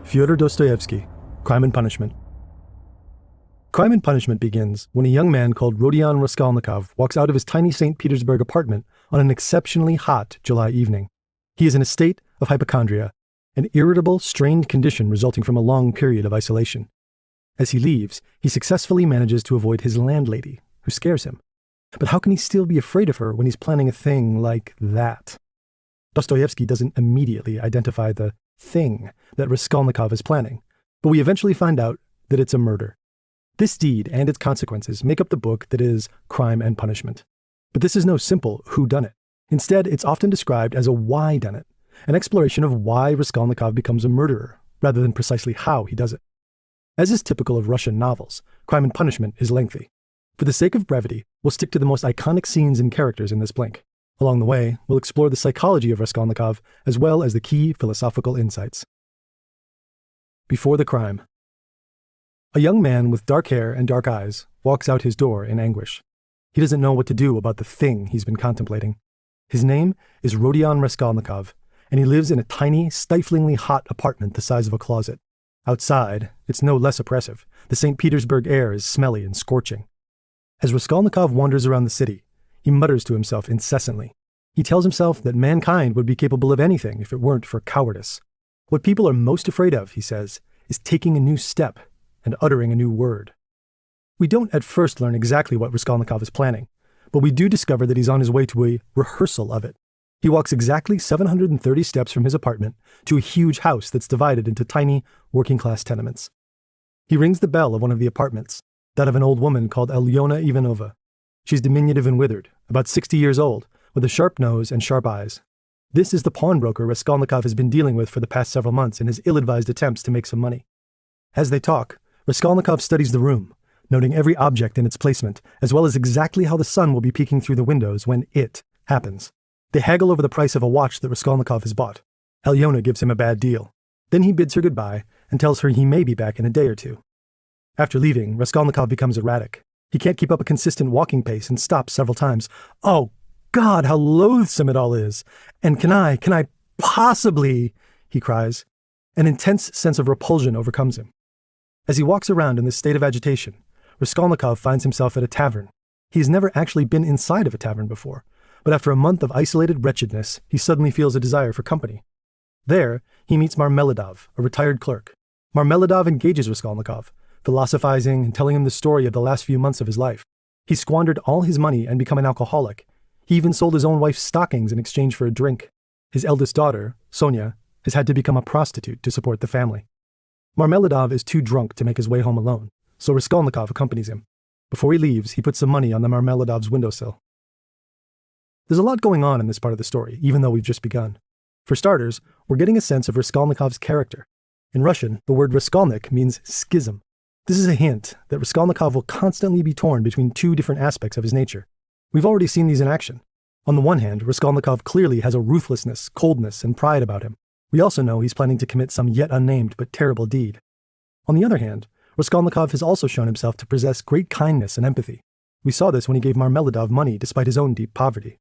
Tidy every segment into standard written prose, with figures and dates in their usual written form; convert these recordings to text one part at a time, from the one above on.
Fyodor Dostoevsky, Crime and Punishment. Crime and Punishment begins when a young man called Rodion Raskolnikov walks out of his tiny St. Petersburg apartment on an exceptionally hot July evening. He is in a state of hypochondria, an irritable, strained condition resulting from a long period of isolation. As he leaves, he successfully manages to avoid his landlady, who scares him. But how can he still be afraid of her when he's planning a thing like that? Dostoevsky doesn't immediately identify the thing that Raskolnikov is planning, but we eventually find out that it's a murder. This deed and its consequences make up the book that is Crime and Punishment. But this is no simple whodunit. Instead, it's often described as a whydunit, an exploration of why Raskolnikov becomes a murderer, rather than precisely how he does it. As is typical of Russian novels, Crime and Punishment is lengthy. For the sake of brevity, we'll stick to the most iconic scenes and characters in this blink. Along the way, we'll explore the psychology of Raskolnikov, as well as the key philosophical insights. Before the crime. A young man with dark hair and dark eyes walks out his door in anguish. He doesn't know what to do about the thing he's been contemplating. His name is Rodion Raskolnikov, and he lives in a tiny, stiflingly hot apartment the size of a closet. Outside, it's no less oppressive. The St. Petersburg air is smelly and scorching. As Raskolnikov wanders around the city, he mutters to himself incessantly. He tells himself that mankind would be capable of anything if it weren't for cowardice. What people are most afraid of, he says, is taking a new step and uttering a new word. We don't at first learn exactly what Raskolnikov is planning, but we do discover that he's on his way to a rehearsal of it. He walks exactly 730 steps from his apartment to a huge house that's divided into tiny, working-class tenements. He rings the bell of one of the apartments, that of an old woman called Alyona Ivanova. She's diminutive and withered, about 60 years old, with a sharp nose and sharp eyes. This is the pawnbroker Raskolnikov has been dealing with for the past several months in his ill-advised attempts to make some money. As they talk, Raskolnikov studies the room, noting every object in its placement, as well as exactly how the sun will be peeking through the windows when it happens. They haggle over the price of a watch that Raskolnikov has bought. Alyona gives him a bad deal. Then he bids her goodbye and tells her he may be back in a day or two. After leaving, Raskolnikov becomes erratic. He can't keep up a consistent walking pace and stops several times. Oh, God, how loathsome it all is. And can I possibly, he cries. An intense sense of repulsion overcomes him. As he walks around in this state of agitation, Raskolnikov finds himself at a tavern. He has never actually been inside of a tavern before, but after a month of isolated wretchedness, he suddenly feels a desire for company. There, he meets Marmeladov, a retired clerk. Marmeladov engages Raskolnikov, philosophizing and telling him the story of the last few months of his life. He squandered all his money and become an alcoholic. He even sold his own wife's stockings in exchange for a drink. His eldest daughter, Sonia, has had to become a prostitute to support the family. Marmeladov is too drunk to make his way home alone, so Raskolnikov accompanies him. Before he leaves, he puts some money on the Marmeladov's windowsill. There's a lot going on in this part of the story, even though we've just begun. For starters, we're getting a sense of Raskolnikov's character. In Russian, the word Raskolnik means schism. This is a hint that Raskolnikov will constantly be torn between two different aspects of his nature. We've already seen these in action. On the one hand, Raskolnikov clearly has a ruthlessness, coldness, and pride about him. We also know he's planning to commit some yet unnamed but terrible deed. On the other hand, Raskolnikov has also shown himself to possess great kindness and empathy. We saw this when he gave Marmeladov money despite his own deep poverty.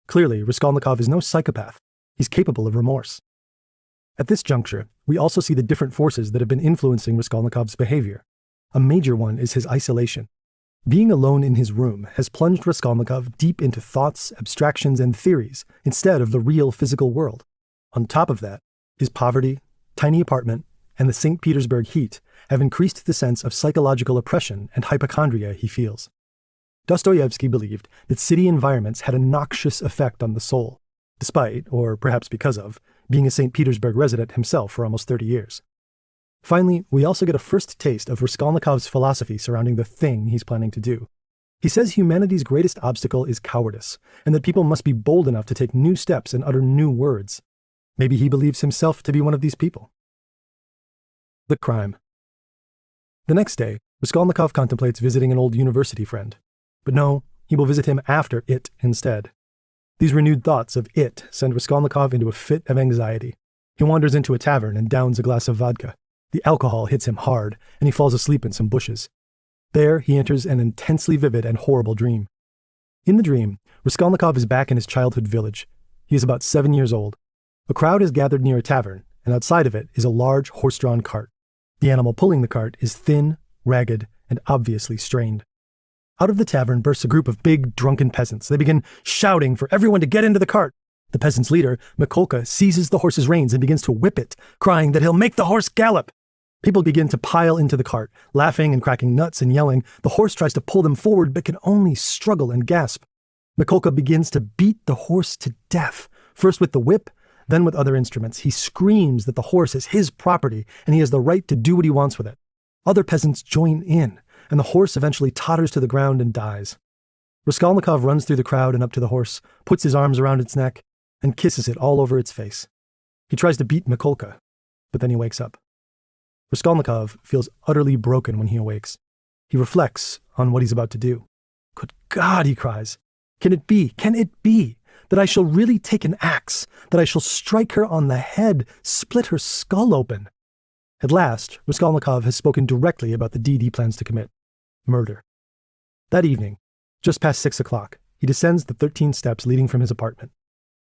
Clearly, Raskolnikov is no psychopath. He's capable of remorse. At this juncture, we also see the different forces that have been influencing Raskolnikov's behavior. A major one is his isolation. Being alone in his room has plunged Raskolnikov deep into thoughts, abstractions, and theories instead of the real physical world. On top of that, his poverty, tiny apartment, and the St. Petersburg heat have increased the sense of psychological oppression and hypochondria he feels. Dostoevsky believed that city environments had a noxious effect on the soul, despite, or perhaps because of, being a St. Petersburg resident himself for almost 30 years. Finally, we also get a first taste of Raskolnikov's philosophy surrounding the thing he's planning to do. He says humanity's greatest obstacle is cowardice, and that people must be bold enough to take new steps and utter new words. Maybe he believes himself to be one of these people. The crime. The next day, Raskolnikov contemplates visiting an old university friend. But no, he will visit him after it instead. These renewed thoughts of it send Raskolnikov into a fit of anxiety. He wanders into a tavern and downs a glass of vodka. The alcohol hits him hard, and he falls asleep in some bushes. There, he enters an intensely vivid and horrible dream. In the dream, Raskolnikov is back in his childhood village. He is about 7 years old. A crowd has gathered near a tavern, and outside of it is a large horse-drawn cart. The animal pulling the cart is thin, ragged, and obviously strained. Out of the tavern bursts a group of big, drunken peasants. They begin shouting for everyone to get into the cart. The peasants' leader, Mikolka, seizes the horse's reins and begins to whip it, crying that he'll make the horse gallop. People begin to pile into the cart, laughing and cracking nuts and yelling. The horse tries to pull them forward, but can only struggle and gasp. Mikolka begins to beat the horse to death, first with the whip, then with other instruments. He screams that the horse is his property, and he has the right to do what he wants with it. Other peasants join in, and the horse eventually totters to the ground and dies. Raskolnikov runs through the crowd and up to the horse, puts his arms around its neck, and kisses it all over its face. He tries to beat Mikolka, but then he wakes up. Raskolnikov feels utterly broken when he awakes. He reflects on what he's about to do. Good God, he cries. Can it be that I shall really take an axe, that I shall strike her on the head, split her skull open? At last, Raskolnikov has spoken directly about the deed he plans to commit. Murder. That evening, just past 6 o'clock, he descends the 13 steps leading from his apartment.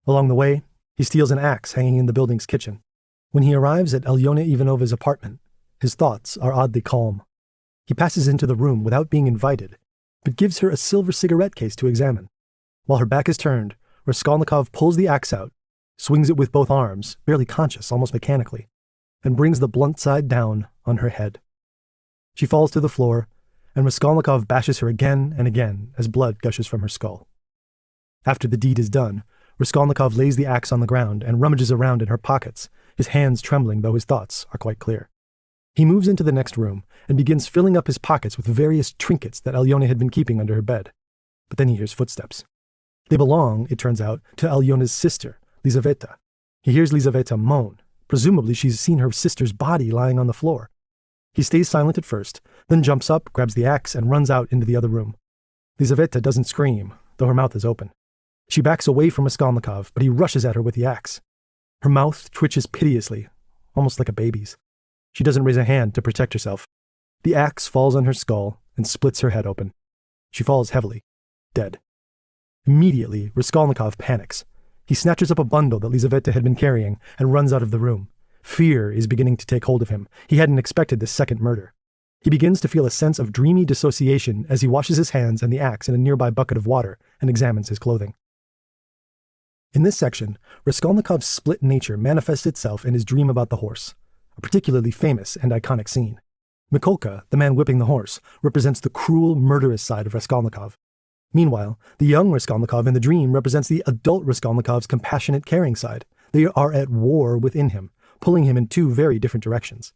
Along the way, he steals an axe hanging in the building's kitchen. When he arrives at Alyona Ivanova's apartment, his thoughts are oddly calm. He passes into the room without being invited, but gives her a silver cigarette case to examine. While her back is turned, Raskolnikov pulls the axe out, swings it with both arms, barely conscious, almost mechanically, and brings the blunt side down on her head. She falls to the floor, and Raskolnikov bashes her again and again as blood gushes from her skull. After the deed is done, Raskolnikov lays the axe on the ground and rummages around in her pockets, his hands trembling though his thoughts are quite clear. He moves into the next room and begins filling up his pockets with various trinkets that Alyona had been keeping under her bed. But then he hears footsteps. They belong, it turns out, to Alyona's sister, Lizaveta. He hears Lizaveta moan. Presumably she's seen her sister's body lying on the floor. He stays silent at first, then jumps up, grabs the axe, and runs out into the other room. Lizaveta doesn't scream, though her mouth is open. She backs away from Raskolnikov, but he rushes at her with the axe. Her mouth twitches piteously, almost like a baby's. She doesn't raise a hand to protect herself. The axe falls on her skull and splits her head open. She falls heavily, dead. Immediately, Raskolnikov panics. He snatches up a bundle that Lizaveta had been carrying and runs out of the room. Fear is beginning to take hold of him. He hadn't expected this second murder. He begins to feel a sense of dreamy dissociation as he washes his hands and the axe in a nearby bucket of water and examines his clothing. In this section, Raskolnikov's split nature manifests itself in his dream about the horse, a particularly famous and iconic scene. Mikolka, the man whipping the horse, represents the cruel, murderous side of Raskolnikov. Meanwhile, the young Raskolnikov in the dream represents the adult Raskolnikov's compassionate, caring side. They are at war within him, pulling him in two very different directions.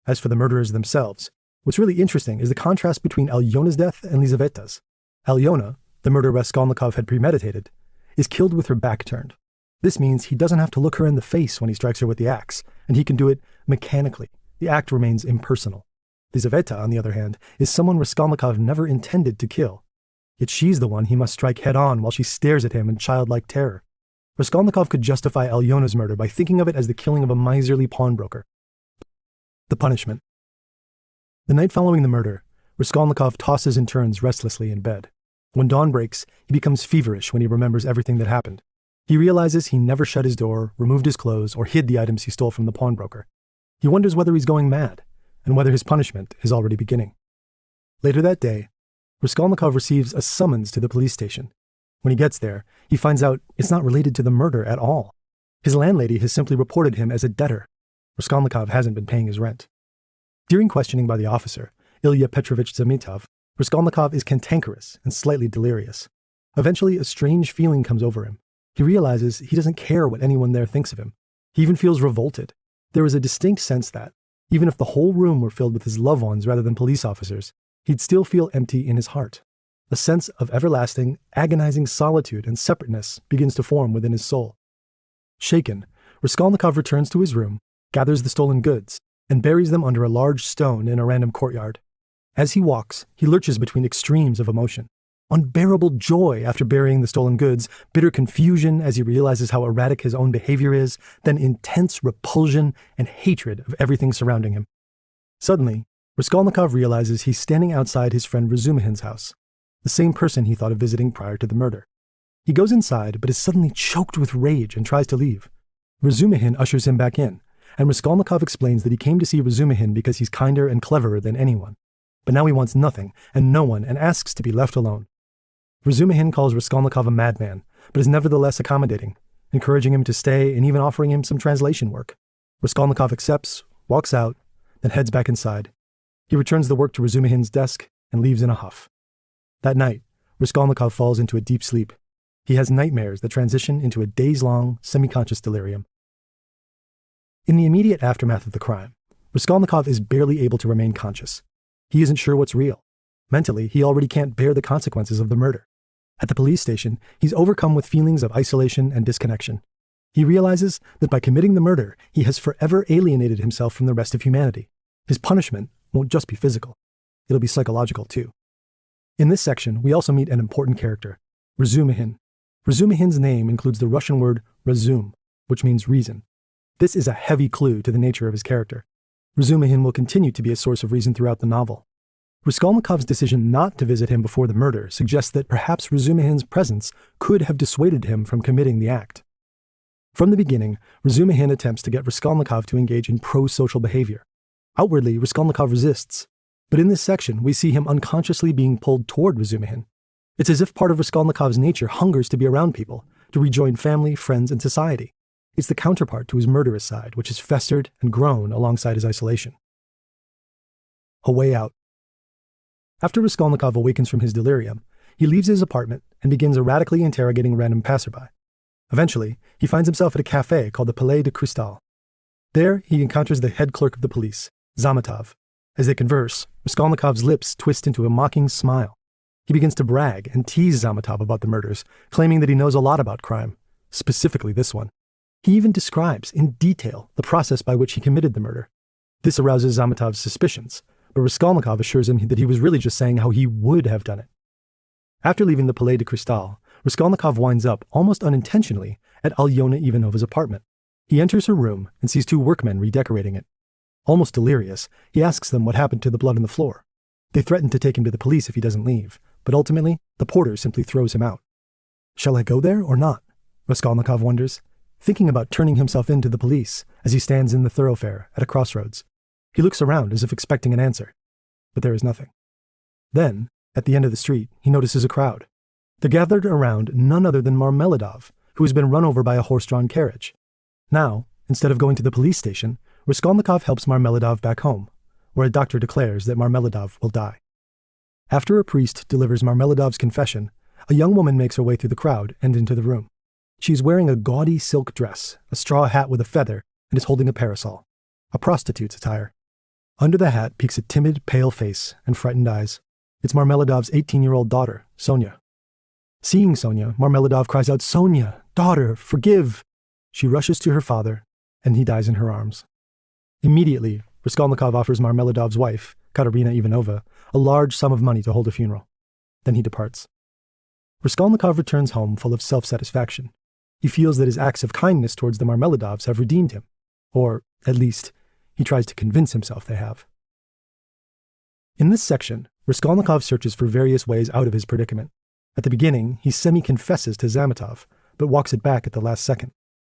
As for the murderers themselves, what's really interesting is the contrast between Alyona's death and Lizaveta's. Alyona, the murder Raskolnikov had premeditated, is killed with her back turned. This means he doesn't have to look her in the face when he strikes her with the axe, and he can do it mechanically. The act remains impersonal. Lizaveta, on the other hand, is someone Raskolnikov never intended to kill. Yet she's the one he must strike head-on while she stares at him in childlike terror. Raskolnikov could justify Alyona's murder by thinking of it as the killing of a miserly pawnbroker. The punishment. The night following the murder, Raskolnikov tosses and turns restlessly in bed. When dawn breaks, he becomes feverish when he remembers everything that happened. He realizes he never shut his door, removed his clothes, or hid the items he stole from the pawnbroker. He wonders whether he's going mad, and whether his punishment is already beginning. Later that day, Raskolnikov receives a summons to the police station. When he gets there, he finds out it's not related to the murder at all. His landlady has simply reported him as a debtor. Raskolnikov hasn't been paying his rent. During questioning by the officer, Ilya Petrovich Zamitov, Raskolnikov is cantankerous and slightly delirious. Eventually, a strange feeling comes over him. He realizes he doesn't care what anyone there thinks of him. He even feels revolted. There is a distinct sense that, even if the whole room were filled with his loved ones rather than police officers, he'd still feel empty in his heart. A sense of everlasting, agonizing solitude and separateness begins to form within his soul. Shaken, Raskolnikov returns to his room, gathers the stolen goods, and buries them under a large stone in a random courtyard. As he walks, he lurches between extremes of emotion. Unbearable joy after burying the stolen goods, bitter confusion as he realizes how erratic his own behavior is, then intense repulsion and hatred of everything surrounding him. Suddenly, Raskolnikov realizes he's standing outside his friend Razumihin's house, the same person he thought of visiting prior to the murder. He goes inside, but is suddenly choked with rage and tries to leave. Razumihin ushers him back in, and Raskolnikov explains that he came to see Razumihin because he's kinder and cleverer than anyone. But now he wants nothing and no one and asks to be left alone. Razumihin calls Raskolnikov a madman, but is nevertheless accommodating, encouraging him to stay and even offering him some translation work. Raskolnikov accepts, walks out, then heads back inside. He returns the work to Razumihin's desk and leaves in a huff. That night, Raskolnikov falls into a deep sleep. He has nightmares that transition into a days-long, semi-conscious delirium. In the immediate aftermath of the crime, Raskolnikov is barely able to remain conscious. He isn't sure what's real. Mentally, he already can't bear the consequences of the murder. At the police station, he's overcome with feelings of isolation and disconnection. He realizes that by committing the murder, he has forever alienated himself from the rest of humanity. His punishment won't just be physical. It'll be psychological, too. In this section, we also meet an important character, Razumihin. Razumihin's name includes the Russian word razum, which means reason. This is a heavy clue to the nature of his character. Razumihin will continue to be a source of reason throughout the novel. Raskolnikov's decision not to visit him before the murder suggests that perhaps Razumihin's presence could have dissuaded him from committing the act. From the beginning, Razumihin attempts to get Raskolnikov to engage in pro-social behavior. Outwardly, Raskolnikov resists, but in this section, we see him unconsciously being pulled toward Razumihin. It's as if part of Raskolnikov's nature hungers to be around people, to rejoin family, friends, and society. It's the counterpart to his murderous side, which has festered and grown alongside his isolation. A way out. After Raskolnikov awakens from his delirium, he leaves his apartment and begins erratically interrogating random passerby. Eventually, he finds himself at a cafe called the Palais de Cristal. There, he encounters the head clerk of the police, Zametov. As they converse, Raskolnikov's lips twist into a mocking smile. He begins to brag and tease Zametov about the murders, claiming that he knows a lot about crime, specifically this one. He even describes in detail the process by which he committed the murder. This arouses Zametov's suspicions, but Raskolnikov assures him that he was really just saying how he would have done it. After leaving the Palais de Cristal, Raskolnikov winds up, almost unintentionally, at Alyona Ivanova's apartment. He enters her room and sees two workmen redecorating it. Almost delirious, he asks them what happened to the blood on the floor. They threaten to take him to the police if he doesn't leave, but ultimately, the porter simply throws him out. Shall I go there or not? Raskolnikov wonders, thinking about turning himself in to the police as he stands in the thoroughfare at a crossroads. He looks around as if expecting an answer, but there is nothing. Then, at the end of the street, he notices a crowd. They're gathered around none other than Marmeladov, who has been run over by a horse-drawn carriage. Now, instead of going to the police station, Raskolnikov helps Marmeladov back home, where a doctor declares that Marmeladov will die. After a priest delivers Marmeladov's confession, a young woman makes her way through the crowd and into the room. She is wearing a gaudy silk dress, a straw hat with a feather, and is holding a parasol, a prostitute's attire. Under the hat peeks a timid, pale face and frightened eyes. It's Marmeladov's 18-year-old daughter, Sonia. Seeing Sonia, Marmeladov cries out, "Sonia, daughter, forgive!" She rushes to her father, and he dies in her arms. Immediately, Raskolnikov offers Marmeladov's wife, Katerina Ivanova, a large sum of money to hold a funeral. Then he departs. Raskolnikov returns home full of self-satisfaction. He feels that his acts of kindness towards the Marmeladovs have redeemed him, or, at least, he tries to convince himself they have. In this section, Raskolnikov searches for various ways out of his predicament. At the beginning, he semi-confesses to Zametov, but walks it back at the last second.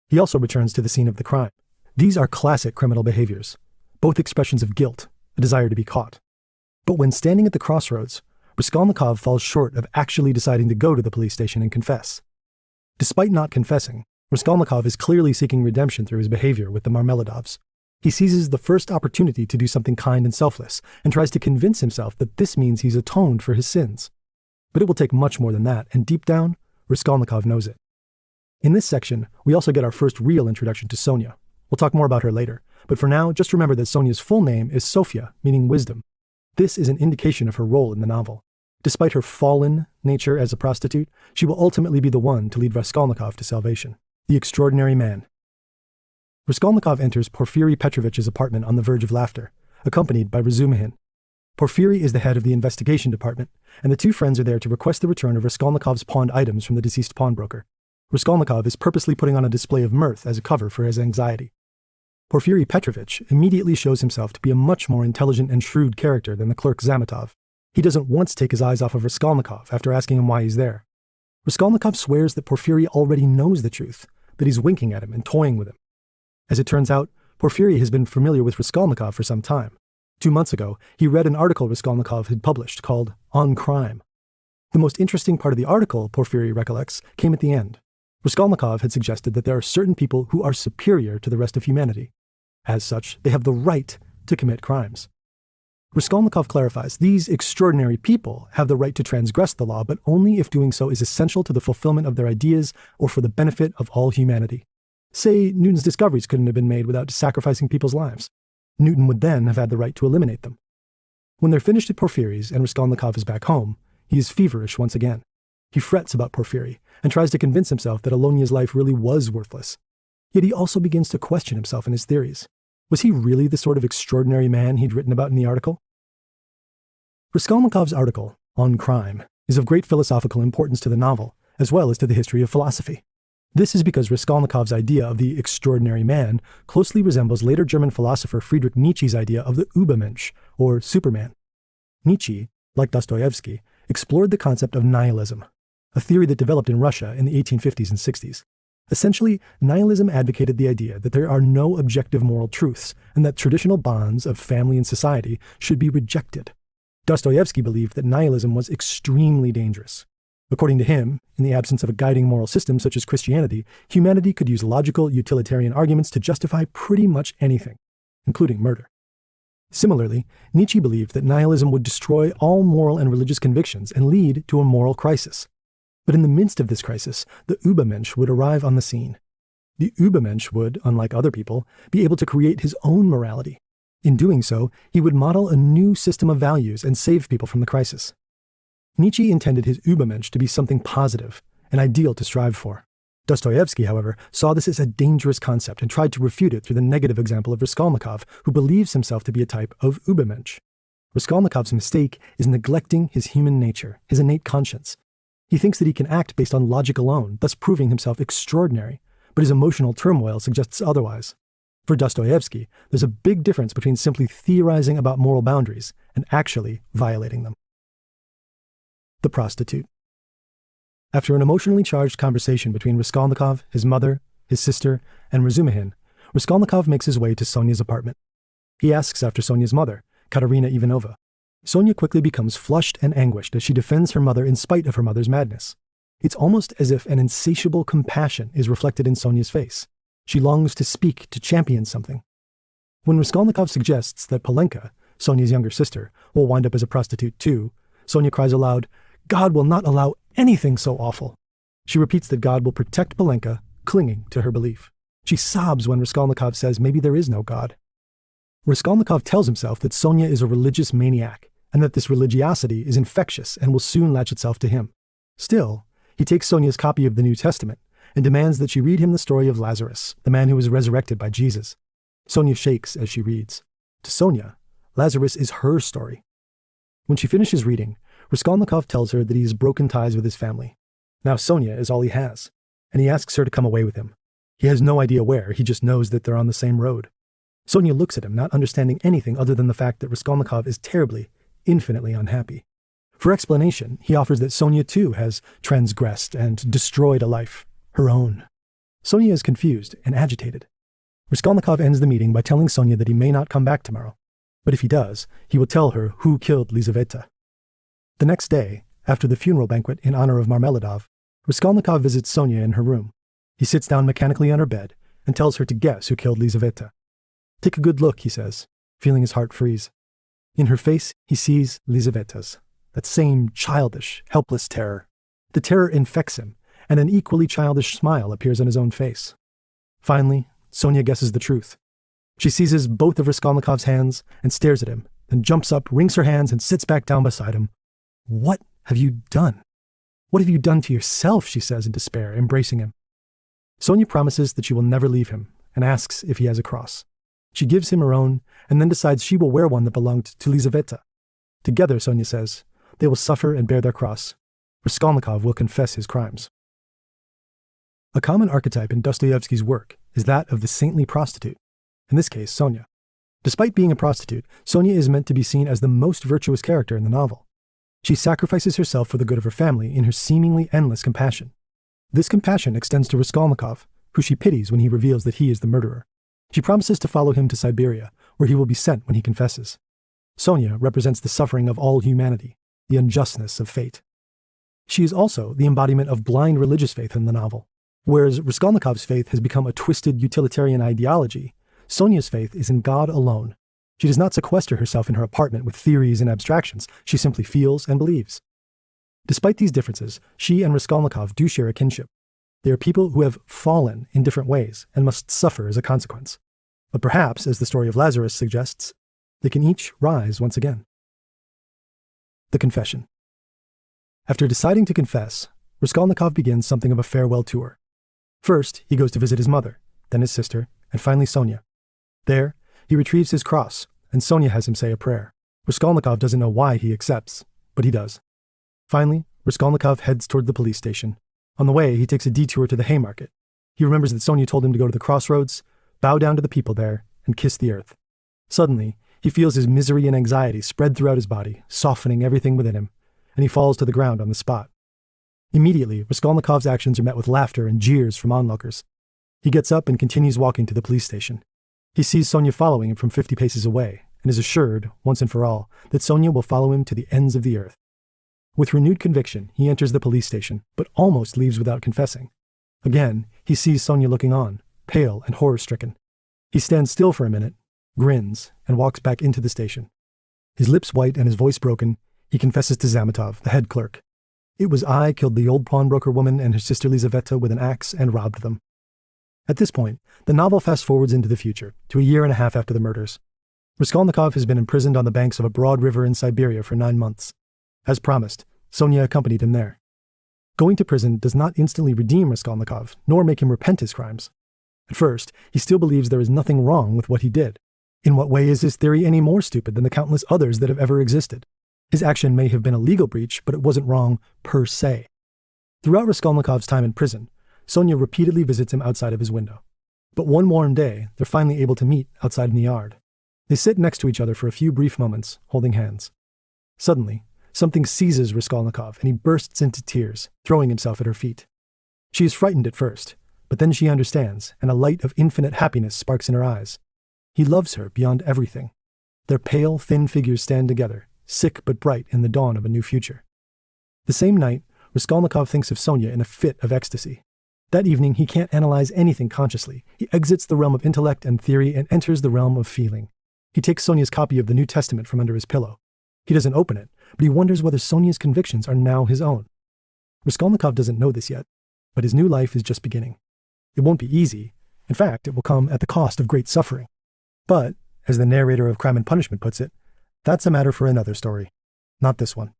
He also returns to the scene of the crime. These are classic criminal behaviors, both expressions of guilt, a desire to be caught. But when standing at the crossroads, Raskolnikov falls short of actually deciding to go to the police station and confess. Despite not confessing, Raskolnikov is clearly seeking redemption through his behavior with the Marmeladovs. He seizes the first opportunity to do something kind and selfless, and tries to convince himself that this means he's atoned for his sins. But it will take much more than that, and deep down, Raskolnikov knows it. In this section, we also get our first real introduction to Sonia. We'll talk more about her later, but for now, just remember that Sonia's full name is Sofia, meaning wisdom. This is an indication of her role in the novel. Despite her fallen nature as a prostitute, she will ultimately be the one to lead Raskolnikov to salvation. The extraordinary man. Raskolnikov enters Porfiry Petrovich's apartment on the verge of laughter, accompanied by Razumihin. Porfiry is the head of the investigation department, and the two friends are there to request the return of Raskolnikov's pawned items from the deceased pawnbroker. Raskolnikov is purposely putting on a display of mirth as a cover for his anxiety. Porfiry Petrovich immediately shows himself to be a much more intelligent and shrewd character than the clerk Zametov. He doesn't once take his eyes off of Raskolnikov after asking him why he's there. Raskolnikov swears that Porfiry already knows the truth, that he's winking at him and toying with him. As it turns out, Porfiry has been familiar with Raskolnikov for some time. 2 months ago, he read an article Raskolnikov had published called On Crime. The most interesting part of the article, Porfiry recollects, came at the end. Raskolnikov had suggested that there are certain people who are superior to the rest of humanity. As such, they have the right to commit crimes. Raskolnikov clarifies these extraordinary people have the right to transgress the law, but only if doing so is essential to the fulfillment of their ideas or for the benefit of all humanity. Say Newton's discoveries couldn't have been made without sacrificing people's lives. Newton would then have had the right to eliminate them. When they're finished at Porfiry's and Raskolnikov is back home, he is feverish once again. He frets about Porfiry and tries to convince himself that Alonia's life really was worthless. Yet he also begins to question himself and his theories. Was he really the sort of extraordinary man he'd written about in the article? Raskolnikov's article, On Crime, is of great philosophical importance to the novel, as well as to the history of philosophy. This is because Raskolnikov's idea of the extraordinary man closely resembles later German philosopher Friedrich Nietzsche's idea of the Übermensch, or Superman. Nietzsche, like Dostoevsky, explored the concept of nihilism, a theory that developed in Russia in the 1850s and 60s. Essentially, nihilism advocated the idea that there are no objective moral truths and that traditional bonds of family and society should be rejected. Dostoevsky believed that nihilism was extremely dangerous. According to him, in the absence of a guiding moral system such as Christianity, humanity could use logical, utilitarian arguments to justify pretty much anything, including murder. Similarly, Nietzsche believed that nihilism would destroy all moral and religious convictions and lead to a moral crisis. But in the midst of this crisis, the Übermensch would arrive on the scene. The Übermensch would, unlike other people, be able to create his own morality. In doing so, he would model a new system of values and save people from the crisis. Nietzsche intended his Übermensch to be something positive, an ideal to strive for. Dostoevsky, however, saw this as a dangerous concept and tried to refute it through the negative example of Raskolnikov, who believes himself to be a type of Übermensch. Raskolnikov's mistake is neglecting his human nature, his innate conscience. He thinks that he can act based on logic alone, thus proving himself extraordinary, but his emotional turmoil suggests otherwise. For Dostoevsky, there's a big difference between simply theorizing about moral boundaries and actually violating them. The prostitute. After an emotionally charged conversation between Raskolnikov, his mother, his sister, and Razumihin, Raskolnikov makes his way to Sonia's apartment. He asks after Sonia's mother, Katerina Ivanova. Sonia quickly becomes flushed and anguished as she defends her mother in spite of her mother's madness. It's almost as if an insatiable compassion is reflected in Sonia's face. She longs to speak, to champion something. When Raskolnikov suggests that Polenka, Sonia's younger sister, will wind up as a prostitute too, Sonia cries aloud, "God will not allow anything so awful." She repeats that God will protect Polenka, clinging to her belief. She sobs when Raskolnikov says maybe there is no God. Raskolnikov tells himself that Sonia is a religious maniac, and that this religiosity is infectious and will soon latch itself to him. Still, he takes Sonia's copy of the New Testament and demands that she read him the story of Lazarus, the man who was resurrected by Jesus. Sonia shakes as she reads. To Sonia, Lazarus is her story. When she finishes reading, Raskolnikov tells her that he has broken ties with his family. Now Sonia is all he has, and he asks her to come away with him. He has no idea where, he just knows that they're on the same road. Sonia looks at him, not understanding anything other than the fact that Raskolnikov is terribly, infinitely unhappy. For explanation, he offers that Sonia too has transgressed and destroyed a life, her own. Sonia is confused and agitated. Raskolnikov ends the meeting by telling Sonia that he may not come back tomorrow, but if he does, he will tell her who killed Lizaveta. The next day, after the funeral banquet in honor of Marmeladov, Raskolnikov visits Sonia in her room. He sits down mechanically on her bed and tells her to guess who killed Lizaveta. Take a good look, he says, feeling his heart freeze. In her face, he sees Lizaveta's, that same childish, helpless terror. The terror infects him, and an equally childish smile appears on his own face. Finally, Sonia guesses the truth. She seizes both of Raskolnikov's hands and stares at him, then jumps up, wrings her hands, and sits back down beside him. What have you done? What have you done to yourself, she says in despair, embracing him. Sonia promises that she will never leave him, and asks if he has a cross. She gives him her own, and then decides she will wear one that belonged to Lizaveta. Together, Sonia says, they will suffer and bear their cross. Raskolnikov will confess his crimes. A common archetype in Dostoevsky's work is that of the saintly prostitute, in this case, Sonia. Despite being a prostitute, Sonia is meant to be seen as the most virtuous character in the novel. She sacrifices herself for the good of her family in her seemingly endless compassion. This compassion extends to Raskolnikov, who she pities when he reveals that he is the murderer. She promises to follow him to Siberia, where he will be sent when he confesses. Sonia represents the suffering of all humanity, the unjustness of fate. She is also the embodiment of blind religious faith in the novel. Whereas Raskolnikov's faith has become a twisted utilitarian ideology, Sonia's faith is in God alone. She does not sequester herself in her apartment with theories and abstractions. She simply feels and believes. Despite these differences, she and Raskolnikov do share a kinship. They are people who have fallen in different ways and must suffer as a consequence. But perhaps, as the story of Lazarus suggests, they can each rise once again. The confession. After deciding to confess, Raskolnikov begins something of a farewell tour. First, he goes to visit his mother, then his sister, and finally Sonia. There, he retrieves his cross, and Sonia has him say a prayer. Raskolnikov doesn't know why he accepts, but he does. Finally, Raskolnikov heads toward the police station. On the way, he takes a detour to the Haymarket. He remembers that Sonia told him to go to the crossroads, bow down to the people there, and kiss the earth. Suddenly, he feels his misery and anxiety spread throughout his body, softening everything within him, and he falls to the ground on the spot. Immediately, Raskolnikov's actions are met with laughter and jeers from onlookers. He gets up and continues walking to the police station. He sees Sonia following him from 50 paces away, and is assured, once and for all, that Sonia will follow him to the ends of the earth. With renewed conviction, he enters the police station, but almost leaves without confessing. Again, he sees Sonia looking on, pale and horror-stricken. He stands still for a minute, grins, and walks back into the station. His lips white and his voice broken, he confesses to Zametov, the head clerk. It was I killed the old pawnbroker woman and her sister Lizaveta with an axe and robbed them. At this point, the novel fast-forwards into the future, to a year and a half after the murders. Raskolnikov has been imprisoned on the banks of a broad river in Siberia for 9 months. As promised, Sonia accompanied him there. Going to prison does not instantly redeem Raskolnikov, nor make him repent his crimes. At first, he still believes there is nothing wrong with what he did. In what way is his theory any more stupid than the countless others that have ever existed? His action may have been a legal breach, but it wasn't wrong per se. Throughout Raskolnikov's time in prison, Sonia repeatedly visits him outside of his window. But one warm day, they're finally able to meet outside in the yard. They sit next to each other for a few brief moments, holding hands. Suddenly, something seizes Raskolnikov, and he bursts into tears, throwing himself at her feet. She is frightened at first, but then she understands, and a light of infinite happiness sparks in her eyes. He loves her beyond everything. Their pale, thin figures stand together, sick but bright in the dawn of a new future. The same night, Raskolnikov thinks of Sonia in a fit of ecstasy. That evening, he can't analyze anything consciously. He exits the realm of intellect and theory and enters the realm of feeling. He takes Sonia's copy of the New Testament from under his pillow. He doesn't open it, but he wonders whether Sonia's convictions are now his own. Raskolnikov doesn't know this yet, but his new life is just beginning. It won't be easy. In fact, it will come at the cost of great suffering. But, as the narrator of Crime and Punishment puts it, that's a matter for another story, not this one.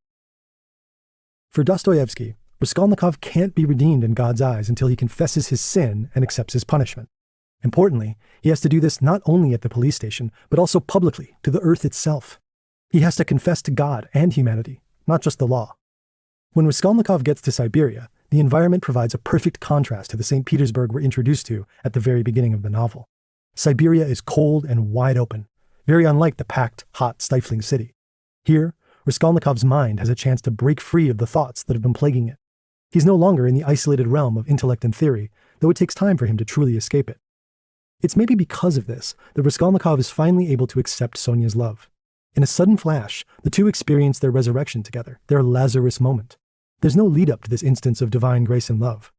For Dostoevsky, Raskolnikov can't be redeemed in God's eyes until he confesses his sin and accepts his punishment. Importantly, he has to do this not only at the police station, but also publicly, to the earth itself. He has to confess to God and humanity, not just the law. When Raskolnikov gets to Siberia, the environment provides a perfect contrast to the St. Petersburg we're introduced to at the very beginning of the novel. Siberia is cold and wide open, very unlike the packed, hot, stifling city. Here, Raskolnikov's mind has a chance to break free of the thoughts that have been plaguing it. He's no longer in the isolated realm of intellect and theory, though it takes time for him to truly escape it. It's maybe because of this that Raskolnikov is finally able to accept Sonia's love. In a sudden flash, the two experience their resurrection together, their Lazarus moment. There's no lead-up to this instance of divine grace and love.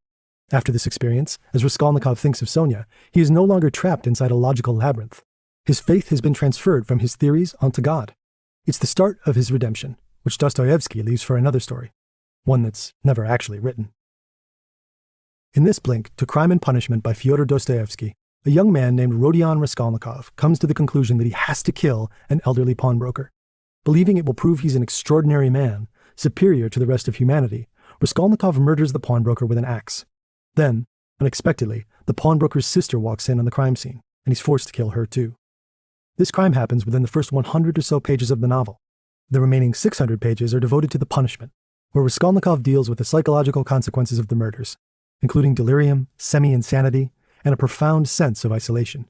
After this experience, as Raskolnikov thinks of Sonia, he is no longer trapped inside a logical labyrinth. His faith has been transferred from his theories onto God. It's the start of his redemption, which Dostoevsky leaves for another story, one that's never actually written. In this blink to Crime and Punishment by Fyodor Dostoevsky, a young man named Rodion Raskolnikov comes to the conclusion that he has to kill an elderly pawnbroker. Believing it will prove he's an extraordinary man, superior to the rest of humanity, Raskolnikov murders the pawnbroker with an axe. Then, unexpectedly, the pawnbroker's sister walks in on the crime scene, and he's forced to kill her too. This crime happens within the first 100 or so pages of the novel. The remaining 600 pages are devoted to the punishment, where Raskolnikov deals with the psychological consequences of the murders, including delirium, semi-insanity, and a profound sense of isolation.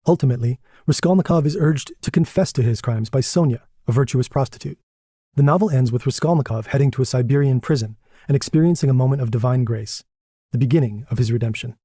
Ultimately, Raskolnikov is urged to confess to his crimes by Sonia, a virtuous prostitute. The novel ends with Raskolnikov heading to a Siberian prison and experiencing a moment of divine grace, the beginning of his redemption.